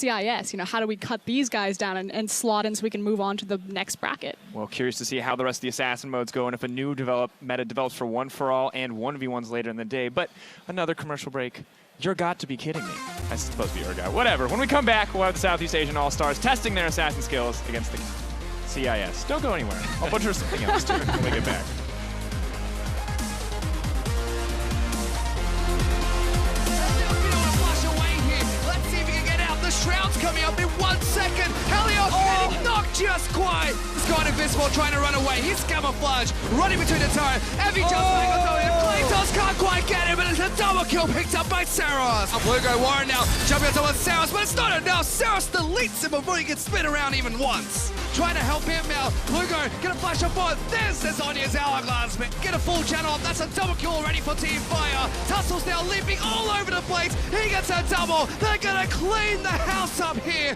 CIS. You know, how do we cut these guys down and slot in so we can move on to the next bracket? Well, curious to see how the rest of the assassin modes go and if a new meta develops for 1-for-all and 1v1s later in the day. But another commercial break. You're got to be kidding me. That's supposed to be Urgot. Whatever. When we come back, we'll have the Southeast Asian All-Stars testing their assassin skills against the CIS. Don't go anywhere. I'll butcher something else too when we get back. Shroud's coming up in 1 second. Helios getting knocked just quite. He's gone invisible, trying to run away. He's camouflage, running between the turret. Evie jumps back on top of him. Claytos can't quite get him, but it's a double kill picked up by Saros. Bluego Warren now jumping on top of Saros, but it's not enough. Saros deletes him before he can spin around even once. Trying to help him now. Bluego gonna flash up forward. There's Zonia's hourglass, but get a full channel. That's a double kill already for Team Fire. Tussle's now leaping all over the place. He gets a double. They're gonna clean the house up here.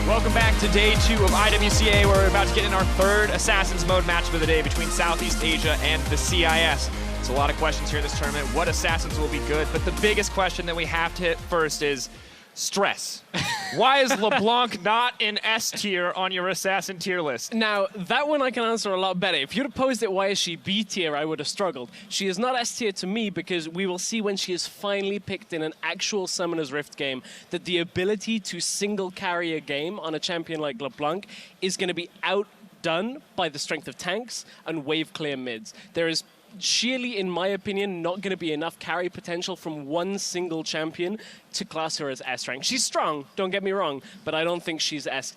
Welcome back to day 2 of IWCA, where we're about to get in our third Assassin's Mode matchup of the day between Southeast Asia and the CIS. There's a lot of questions here in this tournament. What assassins will be good? But the biggest question that we have to hit first is stress. Why is LeBlanc not in S tier on your assassin tier list? Now, that one I can answer a lot better. If you'd have posed it, why is she B tier, I would have struggled. She is not S tier to me because we will see when she is finally picked in an actual Summoner's Rift game that the ability to single carry a game on a champion like LeBlanc is going to be outdone by the strength of tanks and wave clear mids. There is sheerly, in my opinion, not going to be enough carry potential from one single champion to class her as S rank. She's strong, don't get me wrong, but I don't think she's S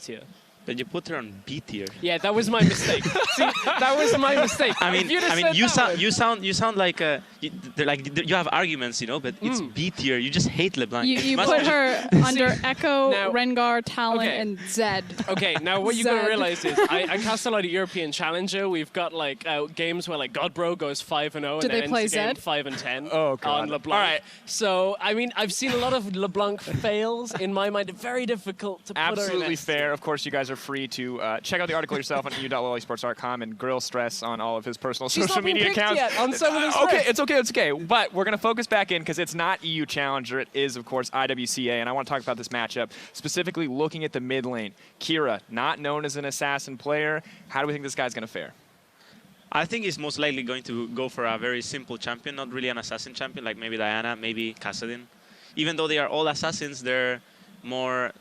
tier. Then you put her on B tier. Yeah, that was my mistake. See, that was my mistake. I mean, you sound like you have arguments, you know, but it's B tier. You just hate LeBlanc. You put her under Echo, now, Rengar, Talon, and Zed. Okay, now what you gotta realize is I cast a lot of European Challenger. We've got like games where like Godbro goes 5-0 and they play ends the game Zed? 5-10 Oh, God. on LeBlanc. All right. So I mean, I've seen a lot of LeBlanc fails. In my mind, very difficult to put her in Absolutely S fair. tier. Of course, you guys are free to check out the article yourself on eu.lolesports.com and grill Stress on all of his personal She's social not been media picked accounts. yet on some of this Okay, list. it's okay, it's okay. But we're going to focus back in because it's not EU Challenger. It is, of course, IWCA. And I want to talk about this matchup, specifically looking at the mid lane. Kira, not known as an assassin player. How do we think this guy's going to fare? I think he's most likely going to go for a very simple champion, not really an assassin champion, like maybe Diana, maybe Kassadin. Even though they are all assassins, they're more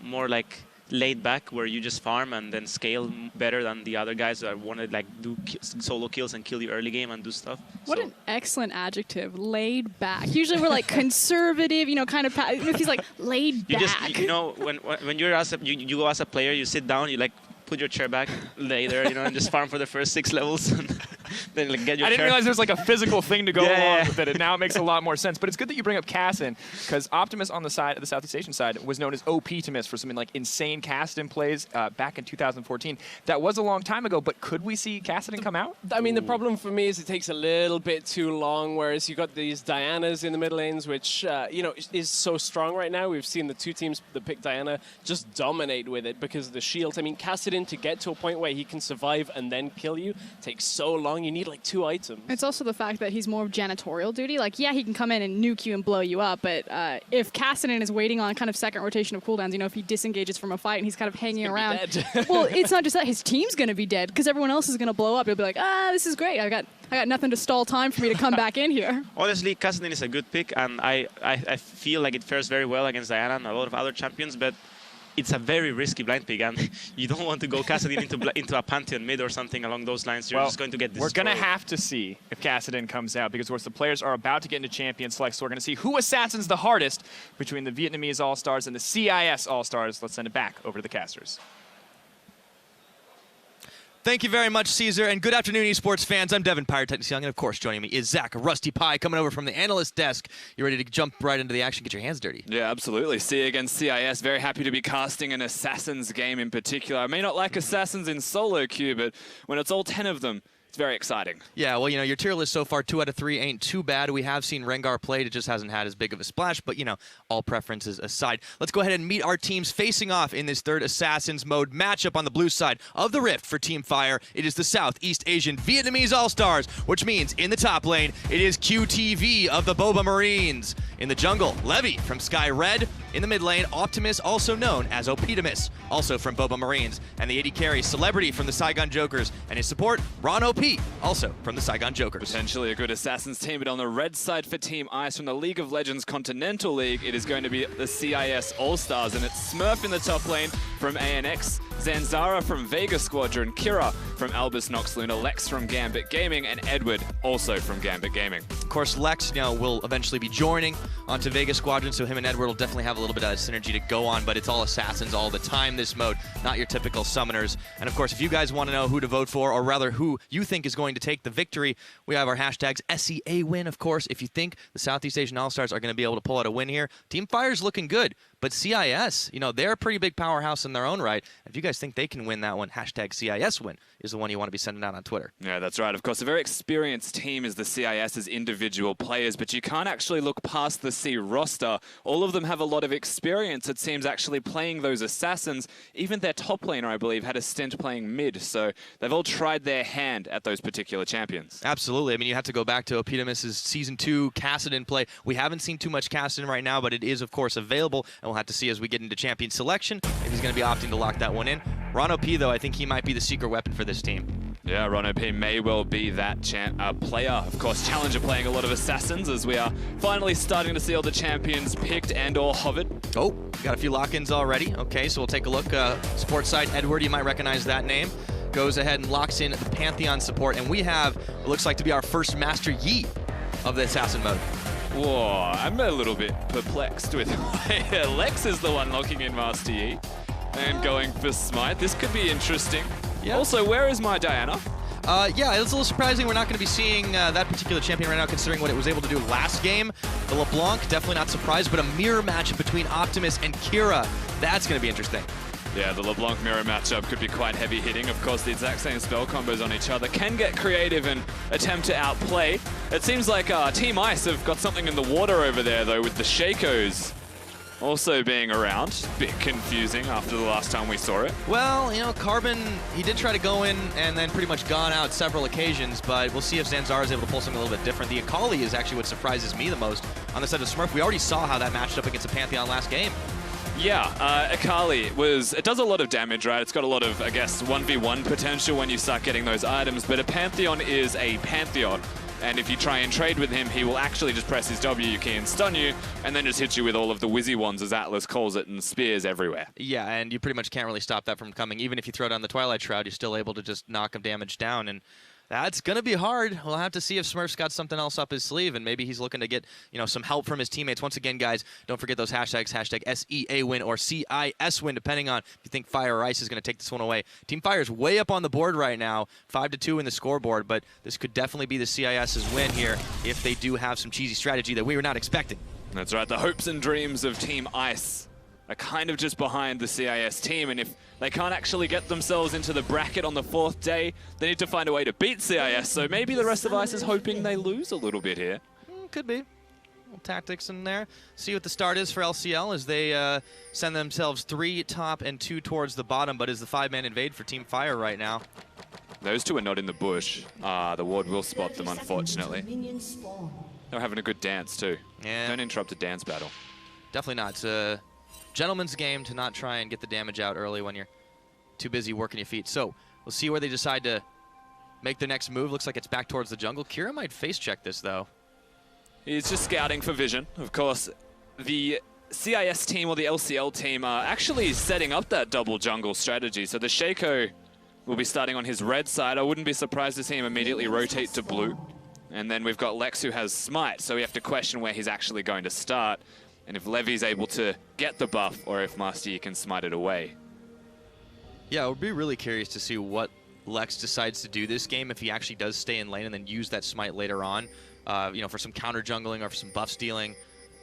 like laid back, where you just farm and then scale better than the other guys that want to like do solo kills and kill you early game and do stuff. What an excellent adjective, laid back. Usually we're like conservative, you know, kind of. He's like laid back. You know, when you're you go as a player, you sit down, you like put your chair back, lay there, you know, and just farm for the first 6 levels. And then like get your I didn't chair. realize there's like a physical thing to go Yeah, along yeah. with it, and now it makes a lot more sense. But it's good that you bring up Kassadin, because Optimus on the side of the Southeast Asian side was known as OP-Timus for something like insane Kassadin plays back in 2014. That was a long time ago, but could we see Kassadin come out? I mean, the problem for me is it takes a little bit too long, whereas you got these Dianas in the mid lanes, which, you know, is so strong right now. We've seen the 2 teams that pick Diana just dominate with it because of the shields. I mean, Kassadin, to get to a point where he can survive and then kill you takes so long. You need like 2 items. It's also the fact that he's more of janitorial duty. Like, yeah, he can come in and nuke you and blow you up, but if Kassadin is waiting on kind of second rotation of cooldowns, you know, if he disengages from a fight and he's kind of hanging around. Well, it's not just that. His team's going to be dead because everyone else is going to blow up. He'll be like, this is great. I got nothing to stall time for me to come back in here. Honestly, Kassadin is a good pick, and I feel like it fares very well against Diana and a lot of other champions, but it's a very risky blind pick, and you don't want to go Kassadin into a Pantheon mid or something along those lines. You're just going to get destroyed. We're going to have to see if Kassadin comes out, because of course the players are about to get into champion select, so we're going to see who assassins the hardest between the Vietnamese All-Stars and the CIS All-Stars. Let's send it back over to the casters. Thank you very much, Caesar, and good afternoon, esports fans. I'm Devin Pyrotechnics Young, and of course, joining me is Zach Rusty Pie, coming over from the analyst desk. You ready to jump right into the action, get your hands dirty? Yeah, absolutely. See you against CIS. Very happy to be casting an Assassins game in particular. I may not like Assassins in solo queue, but when it's all 10 of them, it's very exciting. Yeah, well, you know, your tier list so far, 2 out of 3 ain't too bad. We have seen Rengar played. It just hasn't had as big of a splash, but, you know, all preferences aside. Let's go ahead and meet our teams facing off in this third Assassins mode matchup on the blue side of the Rift for Team Fire. It is the Southeast Asian Vietnamese All-Stars, which means in the top lane, it is QTV of the Boba Marines. In the jungle, Levy from Sky Red. In the mid lane, Optimus, also known as OP-Timus, also from Boba Marines. And the AD carry, Celebrity from the Saigon Jokers. And his support, Ron OP, also from the Saigon Jokers. Potentially a good Assassins team, but on the red side for Team Ice from the League of Legends Continental League, it is going to be the CIS All-Stars, and it's Smurf in the top lane from ANX, Zanzara from Vega Squadron, Kira from Albus Nox Luna, Lex from Gambit Gaming, and Edward also from Gambit Gaming. Of course, Lex, you know, will eventually be joining onto Vega Squadron, so him and Edward will definitely have a little bit of synergy to go on, but it's all Assassins all the time this mode, not your typical summoners. And of course, if you guys want to know who to vote for, or rather who you think is going to take the victory, we have our hashtags SEA win, of course. If you think the Southeast Asian All-Stars are going to be able to pull out a win here, Team Fire's looking good. But CIS, you know, they're a pretty big powerhouse in their own right. If you guys think they can win that one, hashtag CIS win is the one you want to be sending out on Twitter. Yeah, that's right. Of course, a very experienced team is the CIS's in individual players, but you can't actually look past the C roster. All of them have a lot of experience, it seems, actually playing those assassins. Even their top laner, I believe, had a stint playing mid, so they've all tried their hand at those particular champions. Absolutely. I mean, you have to go back to Optimus's Season 2 Kassadin play. We haven't seen too much Kassadin right now, but it is, of course, available, and we'll have to see as we get into champion selection if he's going to be opting to lock that one in. Ron OP, though, I think he might be the secret weapon for this team. Yeah, Ron OP may well be that player. Of course, Challenger playing a lot of assassins as we are finally starting to see all the champions picked and or hovered. Oh, got a few lock-ins already. Okay, so we'll take a look. Sports side, Edward, you might recognize that name. Goes ahead and locks in the Pantheon support, and we have what looks like to be our first Master Yi of the assassin mode. Whoa, I'm a little bit perplexed with why Lex is the one locking in Master Yi and going for Smite. This could be interesting. Yeah. Also, where is my Diana? Yeah, it's a little surprising we're not going to be seeing that particular champion right now, considering what it was able to do last game. The LeBlanc, definitely not surprised, but a mirror match between Optimus and Kira. That's going to be interesting. Yeah, the LeBlanc mirror matchup could be quite heavy hitting. Of course, the exact same spell combos on each other can get creative and attempt to outplay. It seems like Team Ice have got something in the water over there, though, with the Shakos also being around. Bit confusing after the last time we saw it. Well, you know, Carbon, he did try to go in and then pretty much gone out several occasions, but we'll see if Zanzara is able to pull something a little bit different. The Akali is actually what surprises me the most on the side of Smurf. We already saw how that matched up against the Pantheon last game. Yeah, Akali it does a lot of damage, right? It's got a lot of, I guess, 1v1 potential when you start getting those items, but a Pantheon is a Pantheon. And if you try and trade with him, he will actually just press his W key and stun you, and then just hit you with all of the whizzy ones, as Atlas calls it, and spears everywhere. Yeah, and you pretty much can't really stop that from coming. Even if you throw down the Twilight Shroud, you're still able to just knock him damage down, and that's going to be hard. We'll have to see if Smurf's got something else up his sleeve, and maybe he's looking to get, you know, some help from his teammates. Once again, guys, don't forget those hashtags, hashtag SEA win or CIS win, depending on if you think Fire or Ice is going to take this one away. Team Fire's way up on the board right now, 5-2 in the scoreboard, but this could definitely be the CIS's win here if they do have some cheesy strategy that we were not expecting. That's right, the hopes and dreams of Team Ice are kind of just behind the CIS team, and if they can't actually get themselves into the bracket on the 4th day, they need to find a way to beat CIS, so maybe the rest of Ice is hoping they lose a little bit here. Could be. Little tactics in there. See what the start is for LCL as they send themselves 3 top and 2 towards the bottom, but is the 5-man invade for Team Fire right now. Those two are not in the bush. The ward will spot them, unfortunately. They're having a good dance, too. Yeah. Don't interrupt a dance battle. Definitely not. It's a gentleman's game to not try and get the damage out early when you're too busy working your feet. So we'll see where they decide to make their next move. Looks like it's back towards the jungle. Kira might face check this, though. He's just scouting for vision. Of course, the CIS team or the LCL team are actually setting up that double jungle strategy. So the Shaco will be starting on his red side. I wouldn't be surprised to see him immediately rotate to blue. And then we've got Lex who has Smite, so we have to question where he's actually going to start. And if Levy's able to get the buff, or if Master Yi can smite it away. Yeah, I would be really curious to see what Lex decides to do this game, if he actually does stay in lane and then use that smite later on, you know, for some counter jungling or for some buff stealing.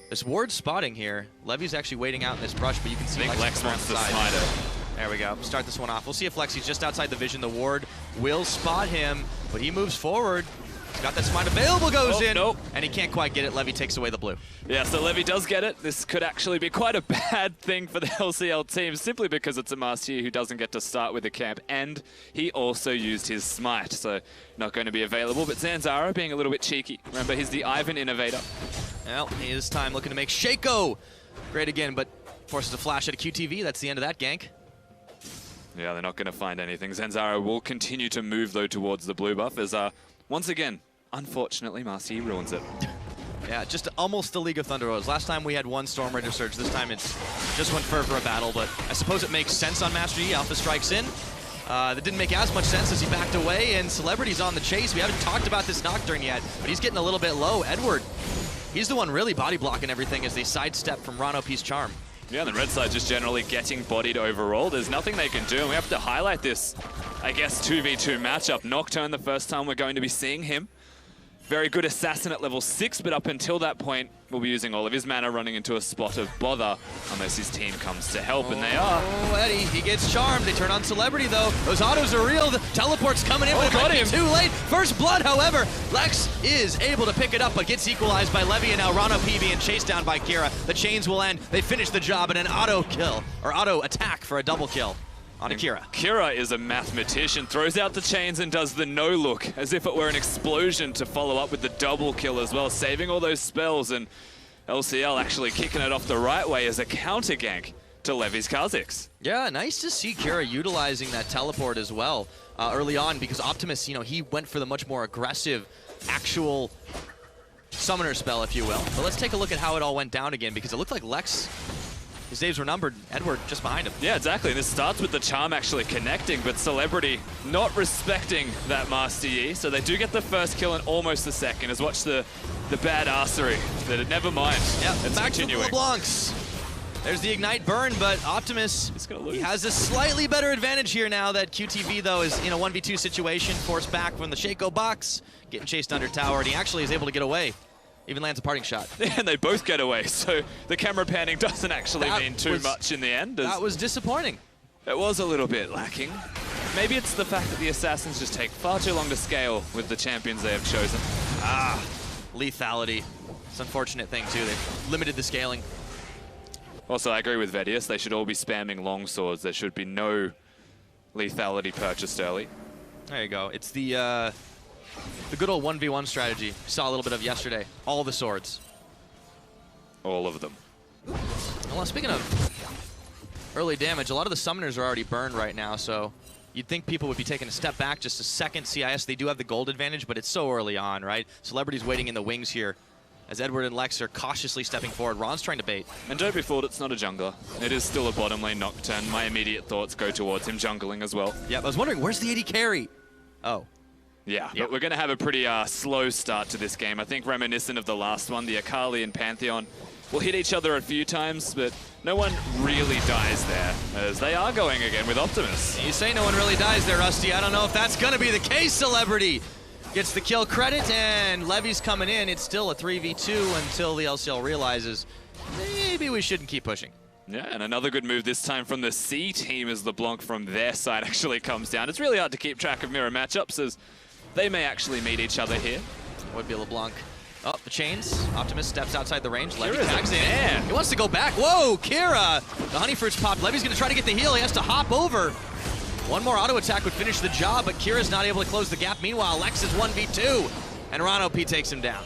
This ward spotting here, Levy's actually waiting out in this brush, but you can see Lex wants to smite it. There we go. Start this one off. We'll see if Lexi's just outside the vision. The ward will spot him, but he moves forward. He's got that smite available, goes in, nope. And he can't quite get it. Levy takes away the blue. Yeah, so Levy does get it. This could actually be quite a bad thing for the LCL team, simply because it's a Master Yi who doesn't get to start with the camp, and he also used his smite, so not going to be available. But Zanzara being a little bit cheeky. Remember, he's the Ivan innovator. Well, he is time looking to make Shaco great again, but forces a flash at a QTV. That's the end of that gank. Yeah, they're not going to find anything. Zanzara will continue to move, though, towards the blue buff as, once again, unfortunately, Master Yi ruins it. Yeah, just almost the League of Thunder Rose. Last time we had one Storm Raider Surge. This time it's just went for a battle, but I suppose it makes sense on Master Yi. Alpha strikes in. That didn't make as much sense as he backed away, and Celebrity's on the chase. We haven't talked about this Nocturne yet, but he's getting a little bit low. Edward, he's the one really body blocking everything as they sidestep from Ron OP's charm. Yeah, the red side just generally getting bodied overall. There's nothing they can do, and we have to highlight this, I guess, 2v2 matchup. Nocturne, the first time we're going to be seeing him. very good assassin at level 6, but up until that point, will be using all of his mana running into a spot of bother unless his team comes to help, and they are. Oh, Eddie, he gets charmed. They turn on Celebrity, though. Those autos are real. The teleport's coming in, but it might be too late. First blood, however. Lex is able to pick it up, but gets equalized by Levy, and now Rano P being chased down by Kira. The chains will end. They finish the job, and an auto kill, or auto attack for a double kill on Kira. Kira is a mathematician, throws out the chains and does the no-look as if it were an explosion to follow up with the double kill as well, saving all those spells, and LCL actually kicking it off the right way as a counter gank to Levy's Kha'Zix. Yeah, nice to see Kira utilizing that teleport as well early on, because Optimus, you know, he went for the much more aggressive actual summoner spell, if you will. But let's take a look at how it all went down again, because it looked like Lex, his days were numbered. Edward just behind him. Yeah, exactly. And this starts with the charm actually connecting, but Celebrity not respecting that Master Yi. So they do get the first kill in almost a second. As watch the bad arsery. But never mind. Yeah, it's back continuing. to the LeBlancs. There's the Ignite burn, but Optimus, he has a slightly better advantage here now that QTV, though, is in a 1v2 situation, forced back from the Shaco box, getting chased under tower, and he actually is able to get away. Even lands a parting shot. And they both get away, so the camera panning doesn't actually mean too much in the end. That was disappointing. It was a little bit lacking. Maybe it's the fact that the Assassins just take far too long to scale with the champions they have chosen. Lethality. It's an unfortunate thing, too. They've limited the scaling. Also, I agree with Vedius. They should all be spamming long swords. There should be no lethality purchased early. There you go. It's the good old 1v1 strategy we saw a little bit of yesterday. All the swords. All of them. Well, speaking of early damage, a lot of the summoners are already burned right now, so you'd think people would be taking a step back just a second. CIS, they do have the gold advantage, but it's so early on, right? Celebrity's waiting in the wings here as Edward and Lex are cautiously stepping forward. Ron's trying to bait. And don't be fooled, it's not a jungler. It is still a bottom lane Nocturne. My immediate thoughts go towards him jungling as well. Yeah, I was wondering, where's the AD carry? Oh. Yeah, but we're going to have a pretty slow start to this game. I think reminiscent of the last one, the Akali and Pantheon will hit each other a few times, but no one really dies there, as they are going again with Optimus. You say no one really dies there, Rusty. I don't know if that's going to be the case. Celebrity gets the kill credit, and Levy's coming in. It's still a 3v2 until the LCL realizes maybe we shouldn't keep pushing. Yeah, and another good move this time from the C team as LeBlanc from their side actually comes down. It's really hard to keep track of mirror matchups, as they may actually meet each other here. Would be LeBlanc. Oh, the chains. Optimus steps outside the range. Levy Kira's tags in. man. He wants to go back. Whoa, Kira! The honey fruits popped. Levy's going to try to get the heal. He has to hop over. One more auto attack would finish the job, but Kira's not able to close the gap. Meanwhile, Lex is 1v2, and Rano P takes him down.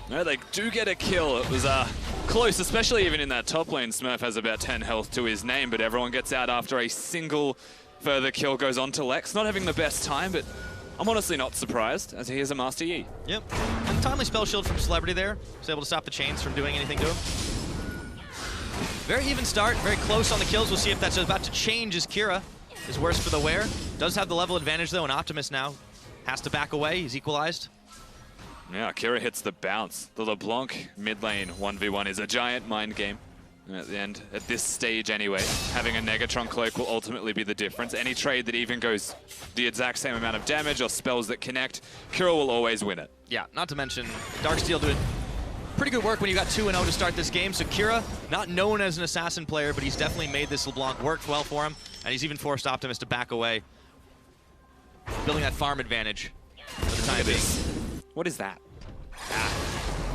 No, they do get a kill. It was close, especially even in that top lane. Smurf has about 10 health to his name, but everyone gets out after a single further kill goes on to Lex. Not having the best time, but I'm honestly not surprised, as he is a Master Yi. Yep. And timely spell shield from Celebrity there. Was able to stop the chains from doing anything to him. Very even start, very close on the kills. We'll see if that's about to change as Kira is worse for the wear. Does have the level advantage, though, and Optimus now has to back away. He's equalized. Yeah, Kira hits the bounce. The LeBlanc mid lane 1v1 is a giant mind game. And at the end, at this stage anyway, having a Negatron cloak will ultimately be the difference. Any trade that even goes the exact same amount of damage or spells that connect, Kira will always win it. Yeah, not to mention, Darksteel doing pretty good work when you got 2-0 to start this game. So Kira, not known as an assassin player, but he's definitely made this LeBlanc work well for him. And he's even forced Optimus to back away, building that farm advantage for the time being. What is that?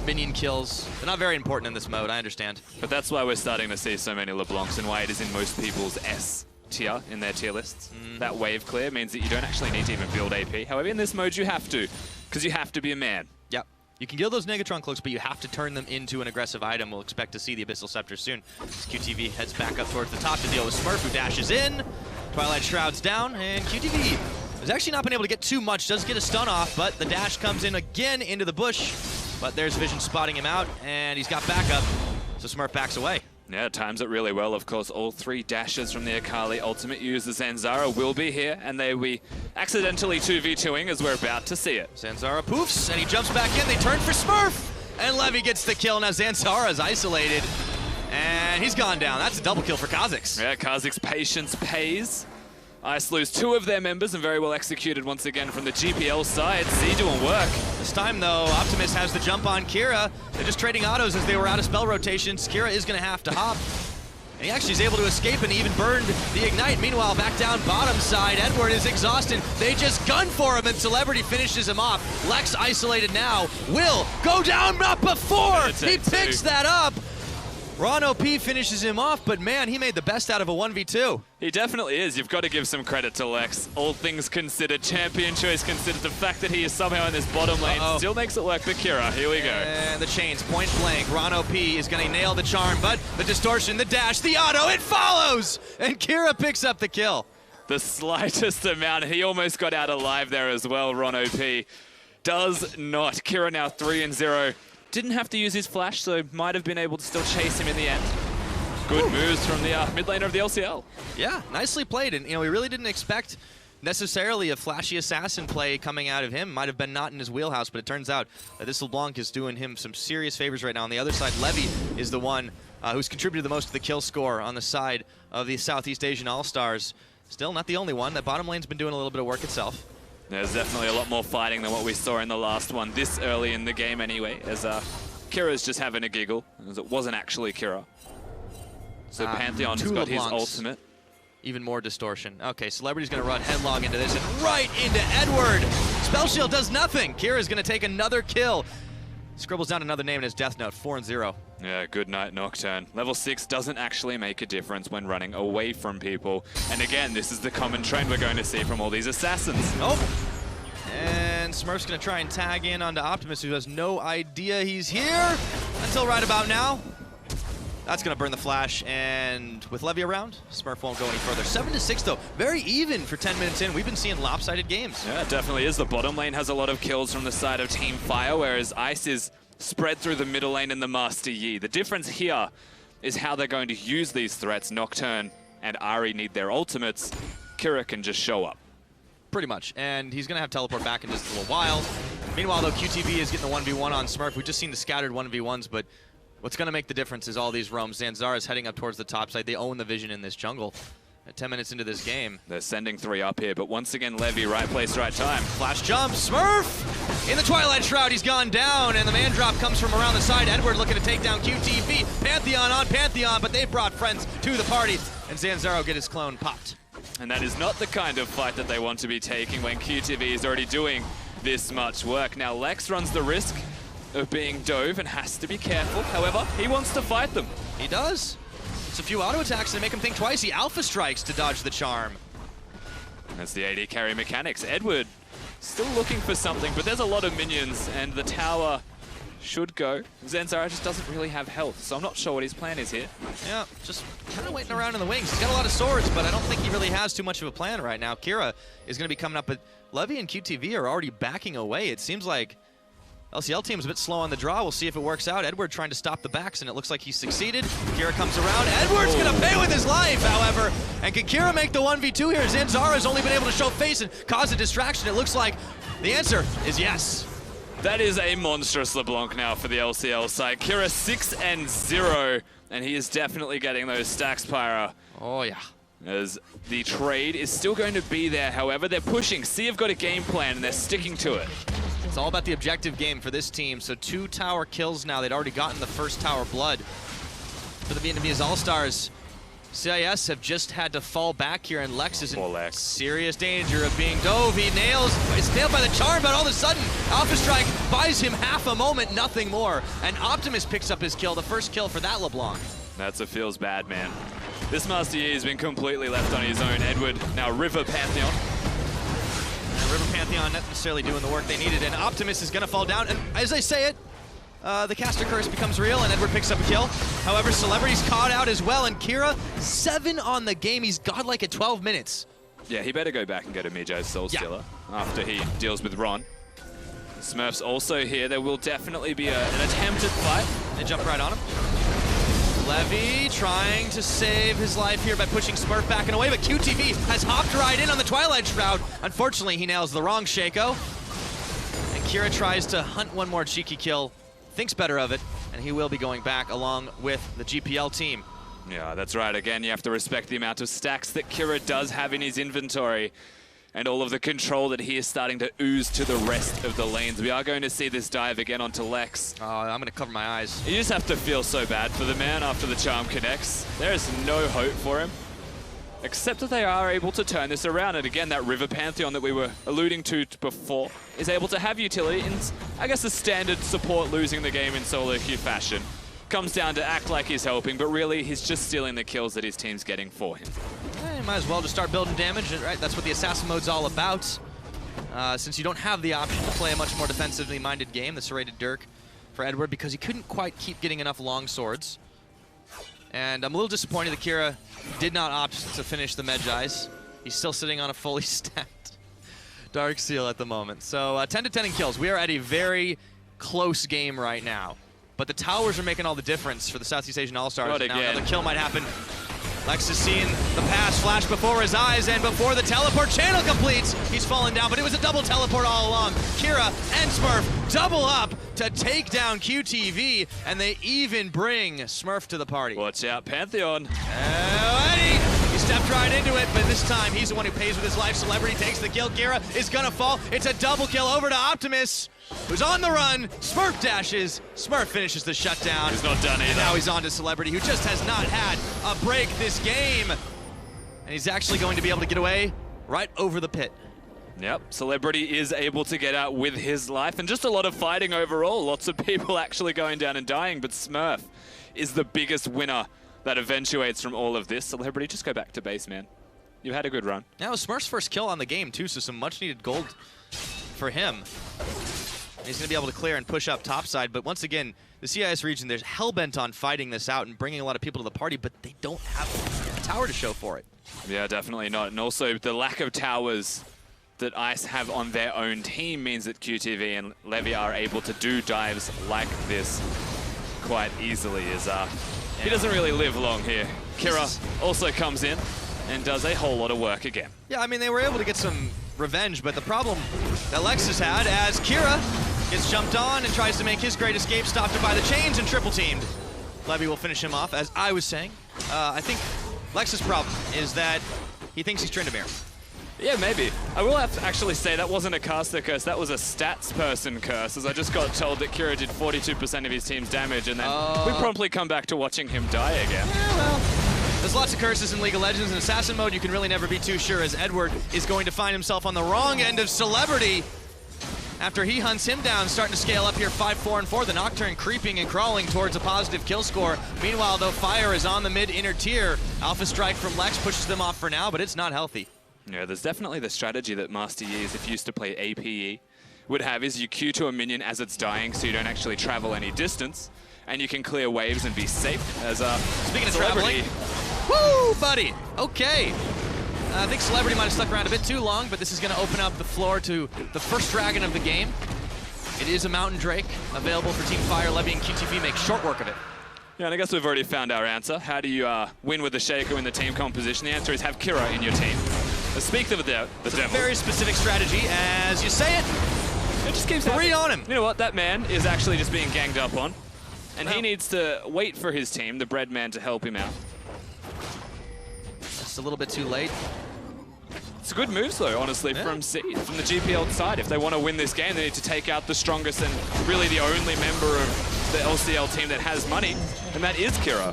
Minion kills. They're not very important in this mode, I understand. But that's why we're starting to see so many LeBlancs and why it is in most people's S tier in their tier lists. That wave clear means that you don't actually need to even build AP. However, in this mode you have to, because you have to be a man. Yep. You can kill those Negatron cloaks, but you have to turn them into an aggressive item. We'll expect to see the Abyssal Scepter soon. As QTV heads back up towards the top to deal with Smurf, who dashes in. Twilight Shroud's down, and QTV has actually not been able to get too much. Does get a stun off, but the dash comes in again into the bush. But there's Vision spotting him out, and he's got backup, so Smurf backs away. Yeah, times it really well. Of course, all 3 dashes from the Akali ultimate user Zanzara will be here, and they will be accidentally 2v2ing as we're about to see it. Zanzara poofs, and he jumps back in. They turn for Smurf, and Levy gets the kill. Now Zanzara's isolated, and he's gone down. That's a double kill for Kha'Zix. Yeah, Kha'Zix patience pays. Ice lose 2 of their members and very well executed once again from the GPL side. C doing work. This time, though, Optimus has the jump on Kira. They're just trading autos as they were out of spell rotations. Kira is going to have to hop. And he actually is able to escape and even burned the Ignite. Meanwhile, back down bottom side, Edward is exhausted. They just gun for him, and Celebrity finishes him off. Lex isolated now. Will go down, not before he picks that up. Ron OP finishes him off, but man, he made the best out of a 1v2. He definitely is. You've got to give some credit to Lex. All things considered, champion choice considered, the fact that he is somehow in this bottom lane still makes it work. But Kira, here we go. And the chains, point blank. Ron OP is going to nail the charm, but the distortion, the dash, the auto, it follows! And Kira picks up the kill. The slightest amount. He almost got out alive there as well, Ron OP. Does not. Kira now 3-0. Didn't have to use his flash, so might have been able to still chase him in the end. Good moves from the mid laner of the LCL. Yeah, nicely played. And, you know, we really didn't expect necessarily a flashy assassin play coming out of him. Might have been not in his wheelhouse, but it turns out that this LeBlanc is doing him some serious favors right now. On the other side, Levy is the one who's contributed the most to the kill score on the side of the Southeast Asian All-Stars. Still not the only one. That bottom lane's been doing a little bit of work itself. There's definitely a lot more fighting than what we saw in the last one, this early in the game anyway, as Kira's just having a giggle, as it wasn't actually Kira. So Pantheon has got his ultimate. Even more distortion. Okay, Celebrity's going to run headlong into this and right into Edward. Spell Shield does nothing. Kira's going to take another kill. Scribbles down another name in his death note, 4-0. Yeah, good night, Nocturne. Level 6 doesn't actually make a difference when running away from people. And again, this is the common trend we're going to see from all these assassins. Oh, and Smurf's going to try and tag in onto Optimus, who has no idea he's here until right about now. That's going to burn the flash, and with Levy around, Smurf won't go any further. 7-6, though. Very even for 10 minutes in. We've been seeing lopsided games. Yeah, it definitely is. The bottom lane has a lot of kills from the side of Team Fire, whereas Ice is spread through the middle lane and the Master Yi. The difference here is how they're going to use these threats. Nocturne and Ahri need their ultimates. Kira can just show up. Pretty much, and he's going to have teleport back in just a little while. Meanwhile, though, QTV is getting the 1v1 on Smurf. We've just seen the scattered 1v1s, but what's going to make the difference is all these roams. Zanzara is heading up towards the top side. They own the vision in this jungle. 10 minutes into this game. They're sending 3 up here, but once again, Levy, right place, right time. Flash jump, Smurf! In the Twilight Shroud, he's gone down, and the man drop comes from around the side. Edward looking to take down QTV. Pantheon on Pantheon, but they've brought friends to the party, and Zanzaro get his clone popped. And that is not the kind of fight that they want to be taking when QTV is already doing this much work. Now, Lex runs the risk of being dove and has to be careful. However, he wants to fight them. He does. It's a few auto attacks that make him think twice. He alpha strikes to dodge the charm. That's the AD carry mechanics. Edward still looking for something, but there's a lot of minions, and the tower should go. Zanzara just doesn't really have health, so I'm not sure what his plan is here. Yeah, just kind of waiting around in the wings. He's got a lot of swords, but I don't think he really has too much of a plan right now. Kira is going to be coming up, but Levy and QTV are already backing away. It seems like LCL team's a bit slow on the draw. We'll see if it works out. Edward trying to stop the backs, and it looks like he's succeeded. Kira comes around. Edward's going to pay with his life, however. And can Kira make the 1v2 here? Zanzara's only been able to show face and cause a distraction. It looks like the answer is yes. That is a monstrous LeBlanc now for the LCL side. Kira 6-0, and he is definitely getting those stacks, Pyra. Oh, yeah. As the trade is still going to be there. However, they're pushing. C have got a game plan, and they're sticking to it. It's all about the objective game for this team. So 2 tower kills now. They'd already gotten the first tower blood. For the Vietnamese All-Stars, CIS have just had to fall back here, and Lex is in serious danger of being dove. He nails, it's nailed by the charm, but all of a sudden, Alpha Strike buys him half a moment, nothing more. And Optimus picks up his kill, the first kill for that LeBlanc. That's a feels bad, man. This Master Yi has been completely left on his own. Edward, now River Pantheon. And River Pantheon not necessarily doing the work they needed, and Optimus is gonna fall down, and as I say it, the caster curse becomes real, and Edward picks up a kill. However, Celebrity's caught out as well, and Kira, 7 on the game. He's godlike at 12 minutes. Yeah, he better go back and get a Mijo's Soul Stealer after he deals with Ron. Smurf's also here. There will definitely be an attempted fight. They jump right on him. Levy trying to save his life here by pushing Smurf back and away, but QTV has hopped right in on the Twilight Shroud. Unfortunately, he nails the wrong Shaco. And Kira tries to hunt one more cheeky kill. Thinks better of it, and he will be going back along with the GPL team. Yeah, that's right. Again, you have to respect the amount of stacks that Kira does have in his inventory and all of the control that he is starting to ooze to the rest of the lanes. We are going to see this dive again onto Lex. I'm going to cover my eyes. You just have to feel so bad for the man after the charm connects. There is no hope for him, except that they are able to turn this around. And again, that River Pantheon that we were alluding to before is able to have utility in, I guess, a standard support losing the game in solo queue fashion. Comes down to act like he's helping, but really he's just stealing the kills that his team's getting for him. You might as well just start building damage, right? That's what the assassin mode's all about. Since you don't have the option to play a much more defensively minded game, the serrated Dirk for Edward, because he couldn't quite keep getting enough long swords. And I'm a little disappointed that Kira did not opt to finish the Medjai's. He's still sitting on a fully stacked Dark Seal at the moment. So 10 to 10 in kills. We are at a very close game right now. But the towers are making all the difference for the Southeast Asian All-Stars. Now another kill might happen. Lex is seeing the pass flash before his eyes, and before the teleport channel completes, he's fallen down, but it was a double teleport all along. Kira and Smurf double up to take down QTV, and they even bring Smurf to the party. Watch out, Pantheon. Eddie! He stepped right into it, but this time he's the one who pays with his life. Celebrity takes the kill. Kira is gonna fall. It's a double kill over to Optimus, who's on the run. Smurf dashes. Smurf finishes the shutdown. He's not done either. And now he's on to Celebrity, who just has not had a break this game. And he's actually going to be able to get away right over the pit. Yep, Celebrity is able to get out with his life, and just a lot of fighting overall. Lots of people actually going down and dying, but Smurf is the biggest winner that eventuates from all of this. Celebrity, just go back to base, man. You had a good run. Now Smurf's first kill on the game, too, so some much-needed gold for him. He's going to be able to clear and push up topside, but once again, the CIS region, they're hell-bent on fighting this out and bringing a lot of people to the party, but they don't have a tower to show for it. Yeah, definitely not. And also, the lack of towers that ICE have on their own team means that QTV and Levy are able to do dives like this quite easily. He doesn't really live long here. Kira also comes in and does a whole lot of work again. Yeah, I mean, they were able to get some revenge, but the problem that Lex has had as Kira gets jumped on and tries to make his great escape, stopped by the chains and triple teamed. Levy will finish him off, as I was saying. I think Lex's problem is that he thinks he's Tryndamere. Yeah, maybe. I will have to actually say that wasn't a caster curse, that was a stats person curse, as I just got told that Kira did 42% of his team's damage, and then we promptly come back to watching him die again. Yeah, well, there's lots of curses in League of Legends. In Assassin mode, you can really never be too sure, as Edward is going to find himself on the wrong end of Celebrity. After he hunts him down, starting to scale up here 5-4-4. The Nocturne creeping and crawling towards a positive kill score. Meanwhile, though, Fire is on the mid-inner tier. Alpha Strike from Lex pushes them off for now, but it's not healthy. Yeah, there's definitely the strategy that Master Years, if you used to play APE, would have is you queue to a minion as it's dying so you don't actually travel any distance, and you can clear waves and be safe as Speaking of traveling, woo, buddy, okay. I think Celebrity might have stuck around a bit too long, but this is going to open up the floor to the first dragon of the game. It is a Mountain Drake, available for Team Fire. Levy and QTV make short work of it. Yeah, and I guess we've already found our answer. How do you win with the Shaco in the team composition? The answer is have Kira in your team. Speak of the devil. Very specific strategy, as you say it. It just keeps 3 on him. You know what? That man is actually just being ganged up on, and he needs to wait for his team, the bread man, to help him out. Just a little bit too late. It's a good move, though, honestly, from the GPL side. If they want to win this game, they need to take out the strongest and really the only member of the LCL team that has money, and that is Kira.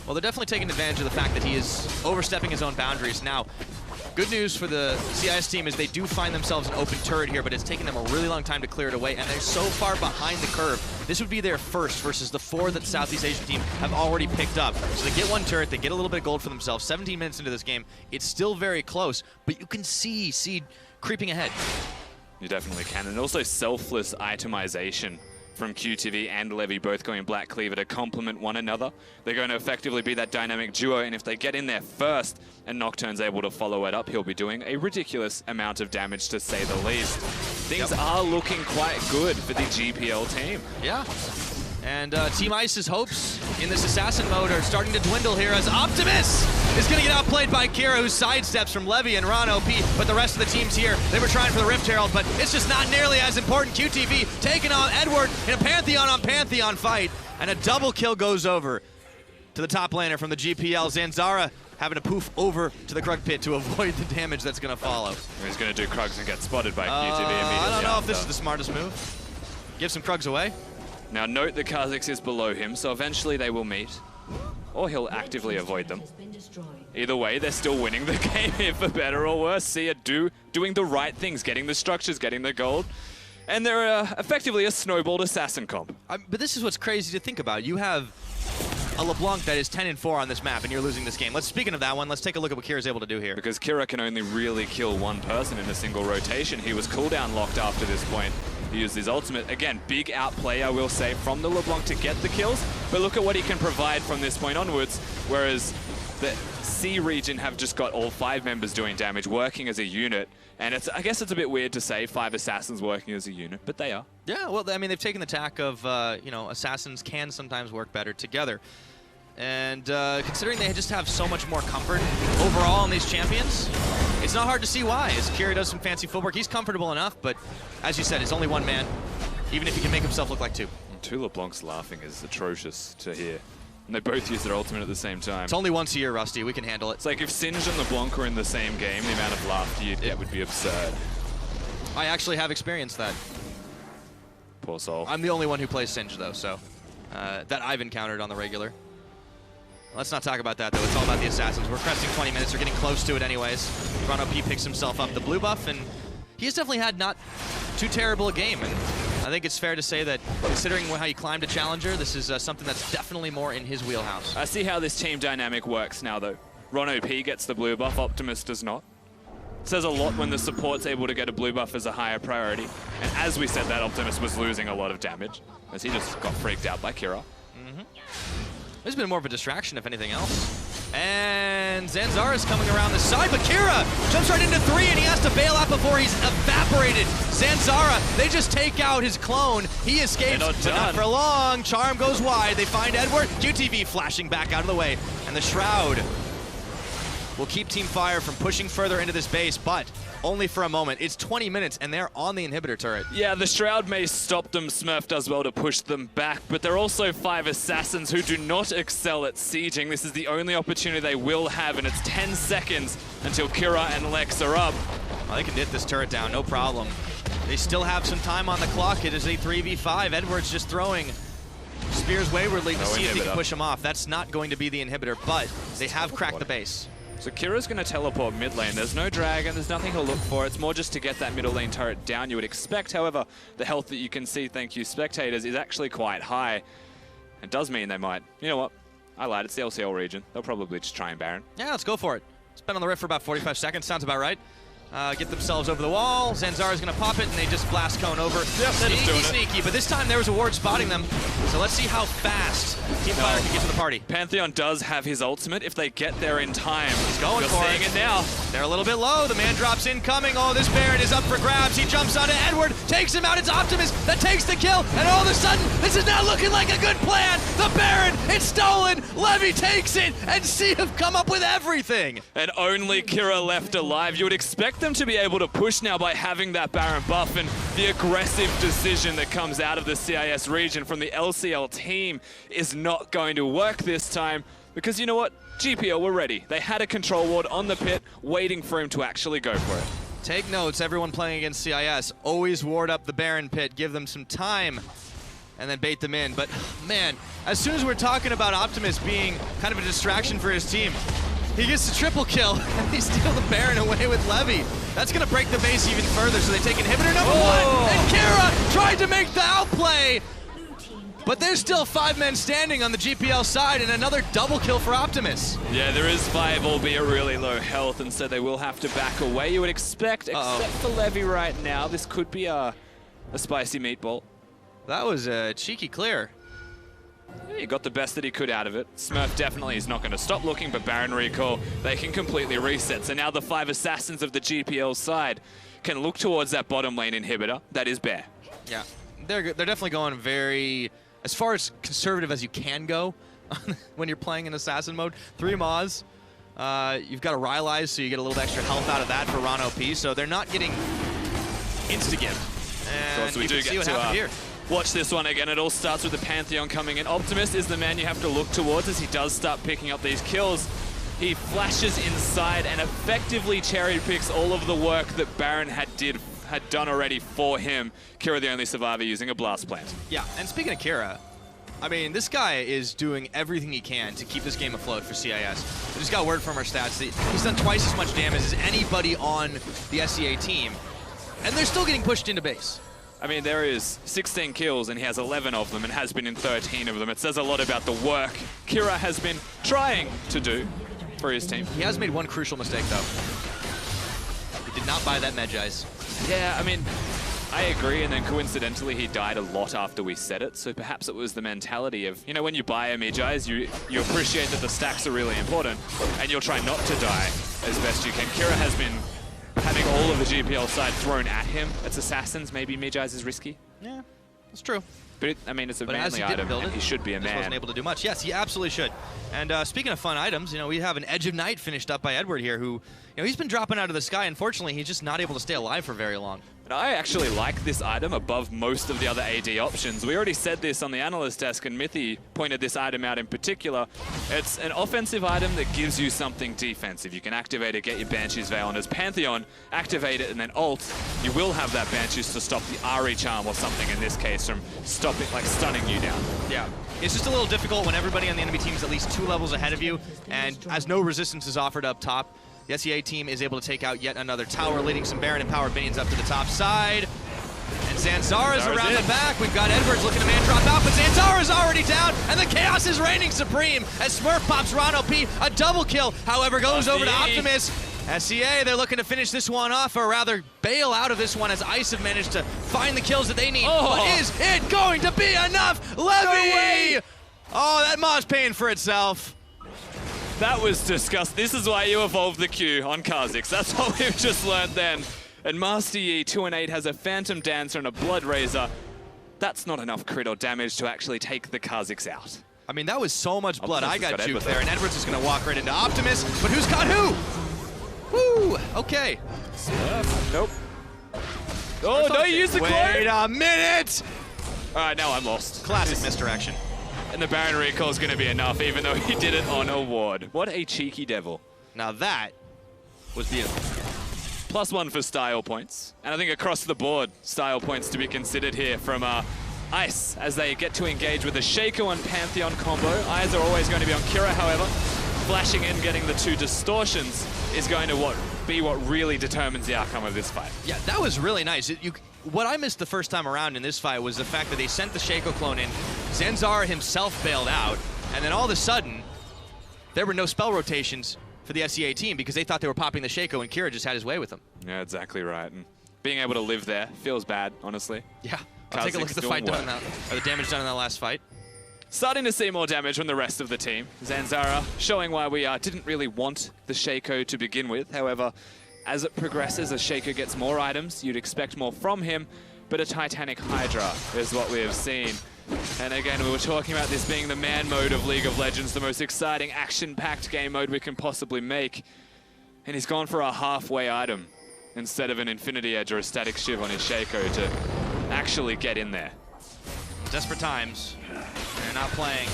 Well, they're definitely taking advantage of the fact that he is overstepping his own boundaries. Now, good news for the CIS team is they do find themselves an open turret here, but it's taken them a really long time to clear it away, and they're so far behind the curve. This would be their first versus the 4 that the Southeast Asian team have already picked up. So they get 1 turret, they get a little bit of gold for themselves. 17 minutes into this game, it's still very close, but you can see Seed creeping ahead. You definitely can, and also selfless itemization from QTV and Levy, both going Black Cleaver to complement one another. They're going to effectively be that dynamic duo, and if they get in there first and Nocturne's able to follow it up, he'll be doing a ridiculous amount of damage, to say the least. Things are looking quite good for the GPL team. Yeah. And Team Ice's hopes in this Assassin mode are starting to dwindle here, as Optimus is going to get outplayed by Kira, who sidesteps from Levy and Ron OP, but the rest of the team's here. They were trying for the Rift Herald, but it's just not nearly as important. QTV taking on Edward in a Pantheon on Pantheon fight, and a double kill goes over. to the top laner from the GPL. Zanzara having to poof over to the Krug pit to avoid the damage that's going to follow. He's going to do Krugs and get spotted by QTV immediately. I don't know if after. this is the smartest move. Give some Krugs away. Now note that Kha'Zix is below him, so eventually they will meet. Or he'll actively avoid them. Either way, they're still winning the game here for better or worse. Sia doing the right things, getting the structures, getting the gold. And they're effectively a snowballed assassin comp. But this is what's crazy to think about. You have a LeBlanc that is 10-4 on this map, and you're losing this game. Speaking of that one, let's take a look at what Kira's able to do here. Because Kira can only really kill one person in a single rotation. He was cooldown locked after this point. He used his ultimate. Again, big outplay, I will say, from the LeBlanc to get the kills. But look at what he can provide from this point onwards, whereas the C region have just got all 5 members doing damage, working as a unit. And I guess it's a bit weird to say 5 assassins working as a unit, but they are. Yeah, well, I mean, they've taken the tack of, you know, assassins can sometimes work better together. And considering they just have so much more comfort overall in these champions, it's not hard to see why. As Kira does some fancy footwork, he's comfortable enough, but as you said, it's only one man, even if he can make himself look like 2. 2 LeBlancs laughing is atrocious to hear. And they both use their ultimate at the same time. It's only once a year, Rusty. We can handle it. It's like if Singed and LeBlanc were in the same game, the amount of laughter you'd get would be absurd. I actually have experienced that. Poor soul. I'm the only one who plays Singed, though, so that I've encountered on the regular. Let's not talk about that, though. It's all about the assassins. We're cresting 20 minutes. We're getting close to it anyways. Toronto P picks himself up the blue buff, and he's definitely had not too terrible a game. And I think it's fair to say that, considering how you climbed a challenger, this is something that's definitely more in his wheelhouse. I see how this team dynamic works now, though. Ron OP gets the blue buff, Optimus does not. It says a lot when the support's able to get a blue buff as a higher priority. And as we said, that Optimus was losing a lot of damage, as he just got freaked out by Kira. There's been more of a distraction, if anything else. And Zanzara's coming around the side, but Kira jumps right into 3, and he has to bail out before he's evaporated. Zanzara, they just take out his clone. He escapes, but not for long. Charm goes wide. They find Edward. QTV flashing back out of the way. And the Shroud will keep Team Fire from pushing further into this base, but only for a moment. It's 20 minutes, and they're on the inhibitor turret. Yeah, the Shroud may stop them. Smurf does well to push them back, but they're also 5 assassins who do not excel at sieging. This is the only opportunity they will have, and it's 10 seconds until Kira and Lex are up. Well, they can hit this turret down, no problem. They still have some time on the clock. It is a 3v5. Edwards just throwing spears waywardly to see if he can push him off. That's not going to be the inhibitor, but they have cracked the base. So Kira's going to teleport mid lane. There's no dragon, there's nothing he'll look for. It's more just to get that middle lane turret down, you would expect. However, the health that you can see, thank you spectators, is actually quite high. It does mean they might. You know what? I lied, it's the LCL region. They'll probably just try and Baron. Yeah, let's go for it. It's been on the rift for about 45 seconds, sounds about right. Get themselves over the wall. Zanzara's going to pop it, and they just blast Cone over. Yep, Sneaky, but this time there was a ward spotting them. So let's see how fast Team Fire can get to the party. Pantheon does have his ultimate if they get there in time. He's going You're for seeing it now. They're a little bit low. The man drops incoming. Oh, this Baron is up for grabs. He jumps onto Edward, takes him out. It's Optimus that takes the kill, and all of a sudden, this is not looking like a good plan. The Baron, it's stolen. Levy takes it, and Sea have come up with everything. And only Kira left alive. You would expect them to be able to push now by having that Baron buff, and the aggressive decision that comes out of the CIS region from the LCL team is not going to work this time, because you know what? GPL were ready. They had a control ward on the pit waiting for him to actually go for it. Take notes, everyone playing against CIS. Always ward up the Baron pit, give them some time, and then bait them in. But man, as soon as we're talking about Optimus being kind of a distraction for his team, he gets the triple kill, and they steal the Baron away with Levy. That's going to break the base even further, so they take inhibitor number 1, and Kira tried to make the outplay, but there's still 5 men standing on the GPL side, and another double kill for Optimus. Yeah, there is 5, albeit really low health, and so they will have to back away, you would expect, except for Levy right now. This could be a spicy meatball. That was a cheeky clear. Yeah, he got the best that he could out of it. Smurf definitely is not going to stop looking, but Baron recall, they can completely reset. So now the 5 assassins of the GPL side can look towards that bottom lane inhibitor. That is Bear. Yeah, they're definitely going very, as far as conservative as you can go when you're playing in assassin mode. 3 Maws. You've got a Rylai's, so you get a little extra health out of that for Ron OP. So they're not getting insta-give. And So we you do can get see what happened here. Watch this one again. It all starts with the Pantheon coming in. Optimus is the man you have to look towards as he does start picking up these kills. He flashes inside and effectively cherry picks all of the work that Baron had done already for him. Kira the only survivor using a blast plant. Yeah, and speaking of Kira, I mean, this guy is doing everything he can to keep this game afloat for CIS. We just got word from our stats that he's done twice as much damage as anybody on the SEA team, and they're still getting pushed into base. I mean, there is 16 kills and he has 11 of them and has been in 13 of them. It says a lot about the work Kira has been trying to do for his team. He has made one crucial mistake, though. He did not buy that Medjai's. Yeah, I mean, I agree, and then coincidentally he died a lot after we said it, so perhaps it was the mentality of, you know, when you buy a Medjai's, you appreciate that the stacks are really important, and you'll try not to die as best you can. Kira has been having all of the GPL side thrown at him. It's Assassins, maybe Medjai's is risky. Yeah, that's true. But I mean, it's a But as manly he didn't item, build and it, he should be a just man. wasn't able to do much. Yes, he absolutely should. And speaking of fun items, you know, we have an Edge of Night finished up by Edward here, who, you know, he's been dropping out of the sky. Unfortunately, he's just not able to stay alive for very long. And I actually like this item above most of the other AD options. We already said this on the analyst desk, and Mithy pointed this item out in particular. It's an offensive item that gives you something defensive. You can activate it, get your Banshee's Veil, and as Pantheon, activate it and then ult, you will have that Banshee's to stop the Ari Charm or something in this case from stopping, like stunning you down. Yeah. It's just a little difficult when everybody on the enemy team is at least 2 levels ahead of you, and as no resistance is offered up top, the SEA team is able to take out yet another tower, leading some Baron empowered minions up to the top side. And Zanzara's around the back. We've got Edwards looking to man drop out, but Zanzara's already down, and the chaos is reigning supreme as Smurf pops Ron OP. A double kill, however, goes over to Optimus. SEA, they're looking to finish this one off, or rather bail out of this one as ICE have managed to find the kills that they need. But is it going to be enough? Levy! Oh, that Maw's paying for itself. That was disgusting. This is why you evolved the Q on Kha'Zix. That's what we've just learned then. And Master Yi, 2-8, has a Phantom Dancer and a Blood Razor. That's not enough crit or damage to actually take the Kha'Zix out. I mean, that was so much blood. Optimus I got got juked Edward there, and Edwards is going to walk right into Optimus, but who's got who? Woo! Okay. Nope. Oh, no, you used the Wait a minute! All right, now I'm lost. Classic misdirection. And the Baron recall is going to be enough, even though he did it on a ward. What a cheeky devil. Now that was beautiful. +1 for style points. And I think across the board, style points to be considered here from ICE as they get to engage with the Shaco and Pantheon combo. Eyes are always going to be on Kira, however. Flashing in, getting the 2 distortions is going to be what really determines the outcome of this fight. Yeah, that was really nice. What I missed the first time around in this fight was the fact that they sent the Shaco clone in, Zanzara himself bailed out, and then all of a sudden, there were no spell rotations for the SEA team because they thought they were popping the Shaco, and Kira just had his way with them. Yeah, exactly right. And being able to live there feels bad, honestly. Yeah, I'll take a look at the fight done in that, or the damage done in that last fight. Starting to see more damage from the rest of the team. Zanzara showing why we didn't really want the Shaco to begin with. However, as it progresses, as Shaco gets more items, you'd expect more from him, but a Titanic Hydra is what we have seen. And again, we were talking about this being the man mode of League of Legends, the most exciting, action-packed game mode we can possibly make. And he's gone for a halfway item instead of an Infinity Edge or a Static Shiv on his Shaco to actually get in there. Desperate times. They're not playing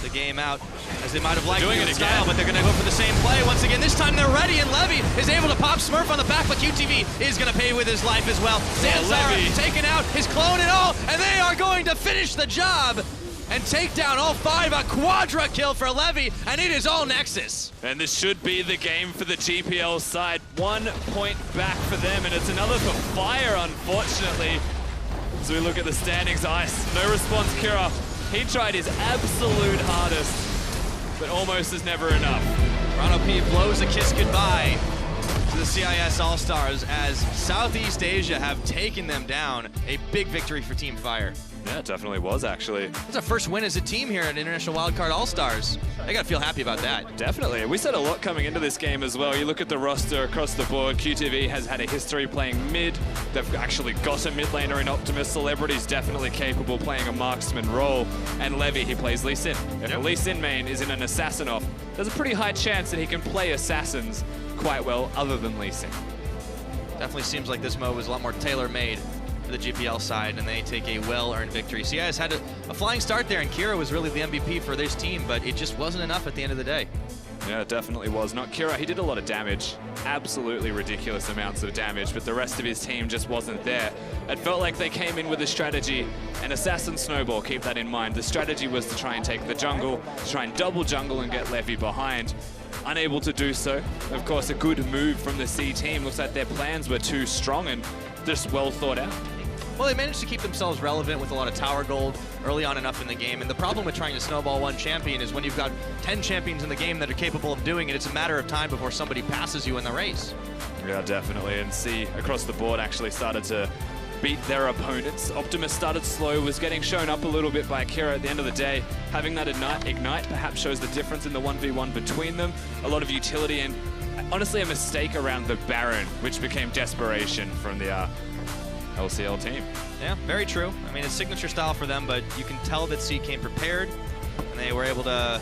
the game out as they might have liked doing it it style, again. but they're going to go for the same play once again. This time they're ready, and Levy is able to pop Smurf on the back, but QTV is going to pay with his life as well. Zanzara taking out his clone and all, and they are going to finish the job and take down all 5. A quadra kill for Levy, and it is all Nexus. And this should be the game for the GPL side. 1 point back for them, and it's another for Fire, unfortunately. As we look at the standings, ICE, no response, Kira. He tried his absolute hardest, but almost is never enough. Ron P blows a kiss goodbye to the CIS All-Stars as Southeast Asia have taken them down. A big victory for Team Fire. Yeah, it definitely was, actually. It's our first win as a team here at International Wildcard All-Stars. They gotta feel happy about that. Definitely. We said a lot coming into this game as well. You look at the roster across the board, QTV has had a history playing mid. They've actually got a mid laner in Optimus. Celebrity's definitely capable playing a marksman role. And Levy, he plays Lee Sin. If the Lee Sin main is in an assassin off, there's a pretty high chance that he can play assassins quite well other than Lee Sin. Definitely seems like this mode was a lot more tailor-made for the GPL side, and they take a well-earned victory. CIS had a flying start there, and Kira was really the MVP for this team, but it just wasn't enough at the end of the day. Yeah, it definitely was. Not Kira, he did a lot of damage. Absolutely ridiculous amounts of damage, but the rest of his team just wasn't there. It felt like they came in with a strategy, an assassin snowball, keep that in mind. The strategy was to try and take the jungle, to try and double jungle and get Levy behind. Unable to do so. Of course, a good move from the C team. Looks like their plans were too strong and just well thought out. Well, they managed to keep themselves relevant with a lot of tower gold early on enough in the game. And the problem with trying to snowball one champion is when you've got 10 champions in the game that are capable of doing it, it's a matter of time before somebody passes you in the race. Yeah, definitely. And C across the board actually started to beat their opponents. Optimus started slow, was getting shown up a little bit by Kira at the end of the day. Having that ignite perhaps shows the difference in the 1v1 between them. A lot of utility and honestly a mistake around the Baron, which became desperation from the LCL team. Yeah, very true. I mean, it's signature style for them, but you can tell that C came prepared, and they were able to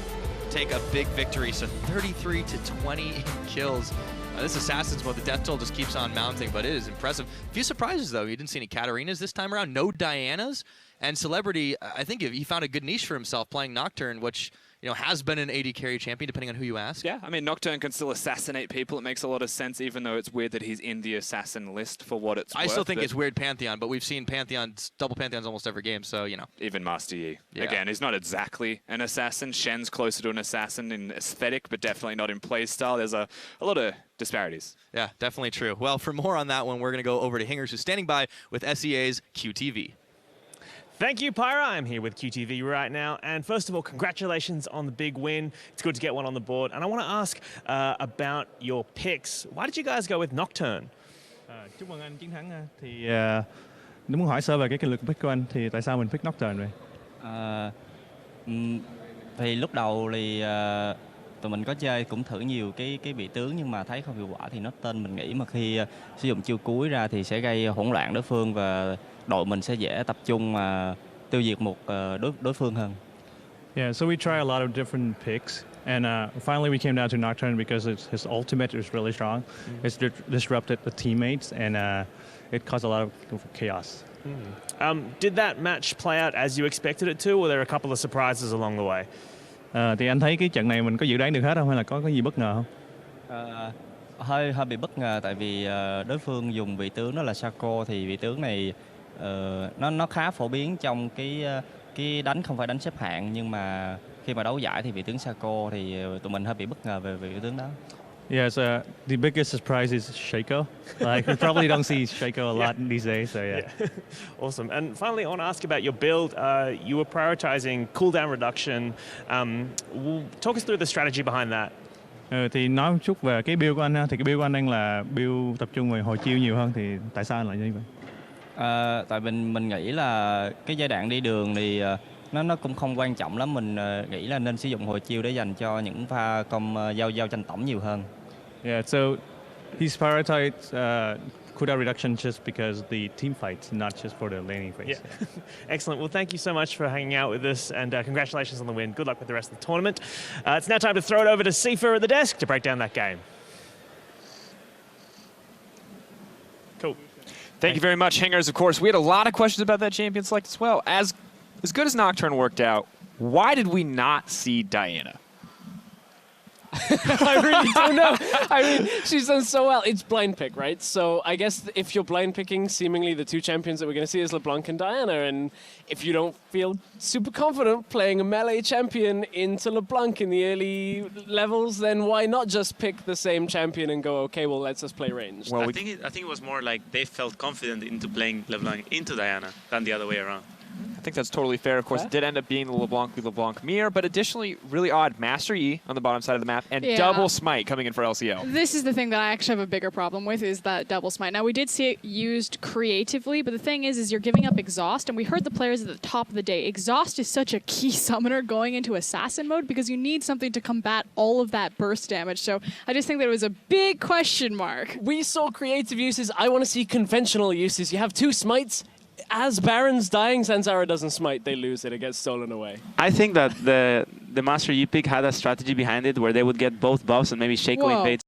take a big victory. So 33-20 in kills. This Assassin's mode, the death toll just keeps on mounting, but it is impressive. A few surprises, though. You didn't see any Katarinas this time around, no Dianas, and Celebrity, I think he found a good niche for himself playing Nocturne, which has been an AD carry champion, depending on who you ask. Yeah, I mean, Nocturne can still assassinate people. It makes a lot of sense, even though it's weird that he's in the assassin list for what it's worth. I still think it's weird Pantheon, but we've seen Pantheons, double Pantheons almost every game, so, Even Master Yi. Yeah. Again, he's not exactly an assassin. Shen's closer to an assassin in aesthetic, but definitely not in play style. There's a lot of disparities. Yeah, definitely true. Well, for more on that one, we're going to go over to Hingers, who's standing by with SEA's QTV. Thank you, Pyra. I'm here with QTV right now. And first of all, congratulations on the big win. It's good to get one on the board. And I want to ask about your picks. Why did you guys go with Nocturne? Chúc mừng anh chiến thắng. Thì nếu muốn hỏi sơ về cái lượt pick của anh thì tại sao mình pick Nocturne vậy? Thì lúc đầu thì tụi mình có chơi cũng thử nhiều cái vị tướng nhưng mà thấy không hiệu quả thì Nocturne mình nghĩ mà khi sử dụng chiêu cuối ra thì sẽ gây hỗn loạn đối phương và đội mình sẽ dễ tập trung mà tiêu diệt một đối phương hơn. Yeah, so we try a lot of different picks, and finally we came down to Nocturne because his ultimate is really strong. It's disrupted the teammates, and it caused a lot of chaos. Did that match play out as you expected it to, or were there a couple of surprises along the way? Thì anh thấy cái trận này mình có dự đoán được hết không, hay là có gì bất ngờ không? Hơi bị bất ngờ tại vì đối phương dùng vị tướng đó là Shaco, thì vị tướng này nó khá phổ biến trong cái đánh không phải đánh xếp hạng, nhưng mà khi mà đấu giải thì vị tướng Shaco thì tụi mình hơi bị bất ngờ về vị tướng đó. Yes, the biggest surprise is Shaco. Like, we probably don't see Shaco a lot these days, so yeah. Awesome. And finally, I want to ask about your build. You were prioritizing cooldown reduction. Talk us through the strategy behind that. Thì nói một chút về cái build của anh ha. Thì cái build của anh đang là build tập trung về hồi chiêu nhiều hơn, thì tại sao anh lại như vậy? Tại mình nghĩ là cái giai đoạn đi đường thì nó cũng không quan trọng lắm. Mình nghĩ là nên sử dụng hồi chiêu để dành cho những pha giao tranh tổng nhiều hơn. Yeah, so he's prioritized cooldown reduction just because the team fights, not just for the laning phase. Yeah. Excellent. Well, thank you so much for hanging out with us, and congratulations on the win. Good luck with the rest of the tournament. It's now time to throw it over to Sifa at the desk to break down that game. Cool. Thank you very much, Hingers. Of course, we had a lot of questions about that champion select as well. As good as Nocturne worked out, why did we not see Diana? I really don't know. I mean, she's done so well. It's blind pick, right? So I guess if you're blind picking, seemingly the two champions that we're going to see is LeBlanc and Diana. And if you don't feel super confident playing a melee champion into LeBlanc in the early levels, then why not just pick the same champion and go, okay, well, let's just play ranged? Well, I think it was more like they felt confident into playing LeBlanc into Diana than the other way around. I think that's totally fair. Of course, it did end up being the LeBlanc mirror, but additionally, really odd Master Yi on the bottom side of the map and double smite coming in for LCL. This is the thing that I actually have a bigger problem with, is that double smite. Now, we did see it used creatively, but the thing is you're giving up exhaust, and we heard the players at the top of the day. Exhaust is such a key summoner going into assassin mode because you need something to combat all of that burst damage. So I just think that it was a big question mark. We saw creative uses. I want to see conventional uses. You have two smites. As Baron's dying, Zanzara doesn't smite, they lose it, it gets stolen away. I think that the Master Yi pick had a strategy behind it where they would get both buffs and maybe Shaco invades